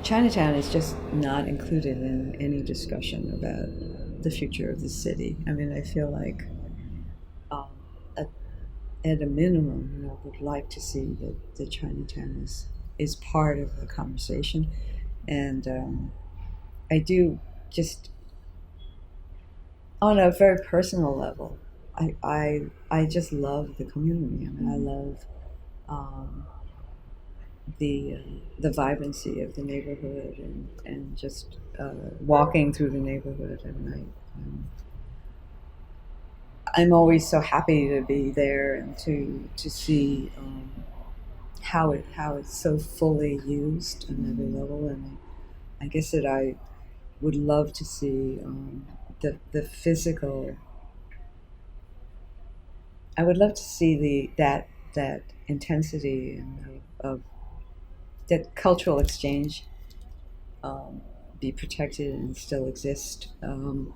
Chinatown is just not included in any discussion about the future of the city. I mean, I feel like um, at, at a minimum, would like to see that the Chinatown is part of the conversation, and I do just on a very personal level. I just love the community. I mean, I love um, the vibrancy of the neighborhood and just walking through the neighborhood at night. I'm always so happy to be there and to see how it's so fully used on every level. And I guess that I would love to see the physical. I would love to see that intensity and of that cultural exchange be protected and still exist, and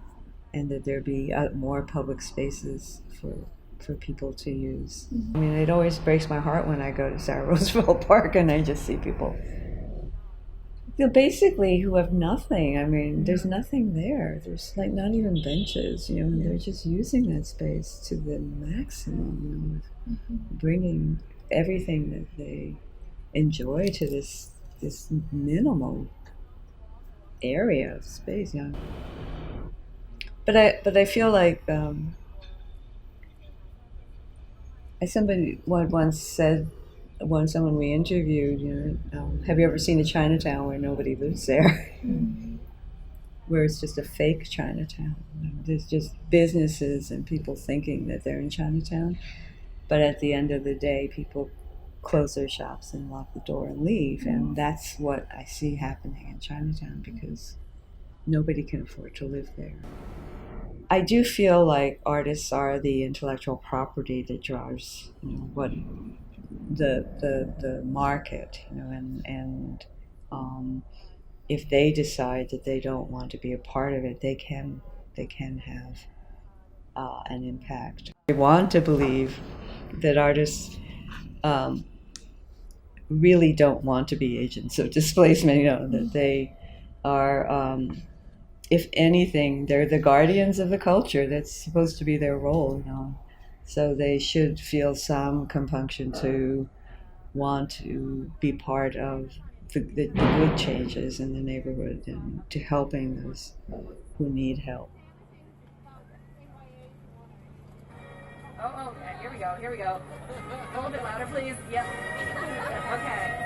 that there be more public spaces for people to use. I mean, it always breaks my heart when I go to Sarah Roosevelt Park and I just see people, basically who have nothing. I mean, there's nothing there. There's like not even benches, and they're just using that space to the maximum, bringing everything that they enjoy to this minimal area of space. But I feel like somebody once said, someone we interviewed, have you ever seen a Chinatown where nobody lives there? Where it's just a fake Chinatown. There's just businesses and people thinking that they're in Chinatown, but at the end of the day, people close their shops and lock the door and leave. And that's what I see happening in Chinatown, because nobody can afford to live there. I do feel like artists are the intellectual property that drives, what the market, and if they decide that they don't want to be a part of it, they can have an impact. I want to believe that artists really don't want to be agents of displacement, that they are, if anything, they're the guardians of the culture. That's supposed to be their role, So they should feel some compunction to want to be part of the good changes in the neighborhood and to helping those who need help. Oh, yeah, here we go. A little bit louder, please. Yep. Okay.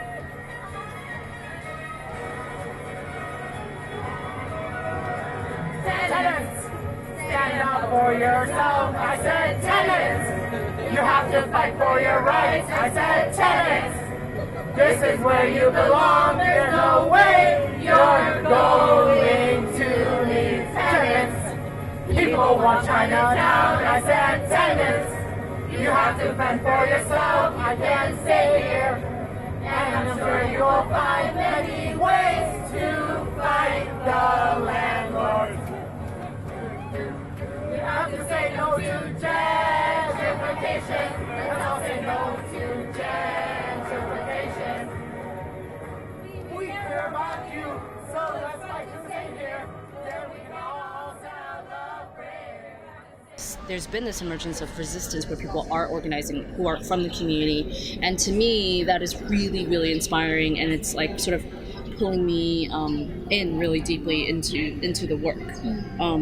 Tenants, stand up for yourself. I said tenants, you have to fight for your rights. I said tenants, this is where you belong. There's no way you're going to leave tenants. People want Chinatown. I said tenants, you have to fend for yourself. I can't stay here, and I'm sure you'll find many ways to fight the landlord. We have to say no to gentrification. Let's all say no to gentrification. We care about you, so let's fight to stay here. There we can all celebrate. There's been this emergence of resistance where people are organizing who are from the community, and to me that is really, really inspiring, and it's like sort of pulling me in really deeply into the work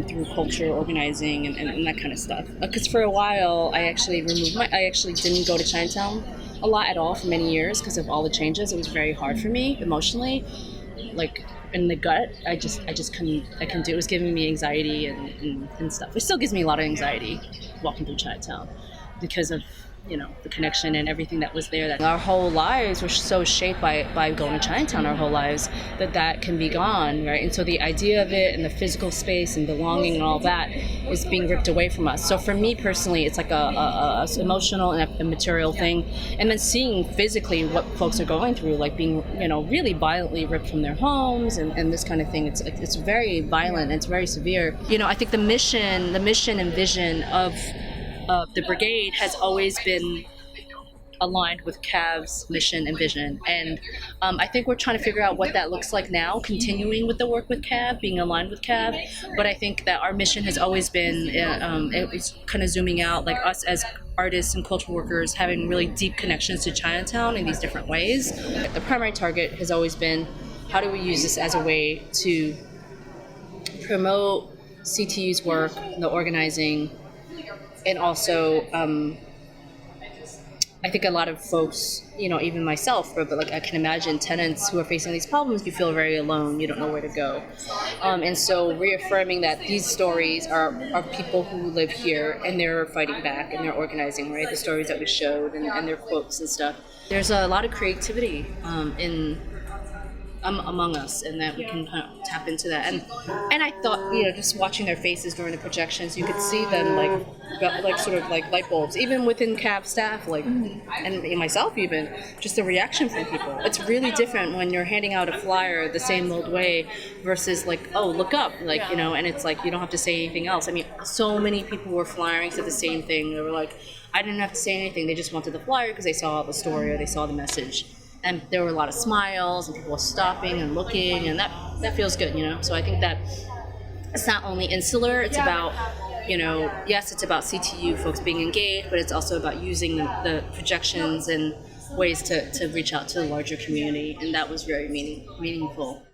through culture, organizing, and that kind of stuff. Because for a while I actually didn't go to Chinatown a lot at all for many years because of all the changes. It was very hard for me emotionally, like in the gut. I couldn't do it. It was giving me anxiety and stuff. It still gives me a lot of anxiety walking through Chinatown because of the connection and everything that was there. That our whole lives were so shaped by going to Chinatown our whole lives that can be gone, right? And so the idea of it and the physical space and belonging and all that is being ripped away from us. So for me personally, it's like a emotional and a material thing, and then seeing physically what folks are going through, like being really violently ripped from their homes and this kind of thing. It's very violent. It's very severe. I think the mission and vision of the Brigade has always been aligned with CAV's mission and vision. And I think we're trying to figure out what that looks like now, continuing with the work with CAV, being aligned with CAV. But I think that our mission has always been, it was kind of zooming out, like us as artists and cultural workers having really deep connections to Chinatown in these different ways. The primary target has always been, how do we use this as a way to promote CTU's work, the organizing, and also I think a lot of folks, even myself, but like I can imagine tenants who are facing these problems, you feel very alone, you don't know where to go. And so reaffirming that these stories are people who live here and they're fighting back and they're organizing, right? The stories that we showed and their quotes and stuff. There's a lot of creativity among us, and that we can kind of tap into that. And I thought, just watching their faces during the projections, you could see them like sort of like light bulbs, even within CAB staff, and myself even, just the reaction from people. It's really different when you're handing out a flyer the same old way versus oh, look up, and it's like you don't have to say anything else. I mean, so many people were flyering to the same thing. They were like, I didn't have to say anything. They just wanted the flyer because they saw the story or they saw the message. And there were a lot of smiles and people were stopping and looking, and that feels good, So I think that it's not only insular, it's about, yes, it's about CTU folks being engaged, but it's also about using the projections and ways to reach out to the larger community, and that was very meaningful.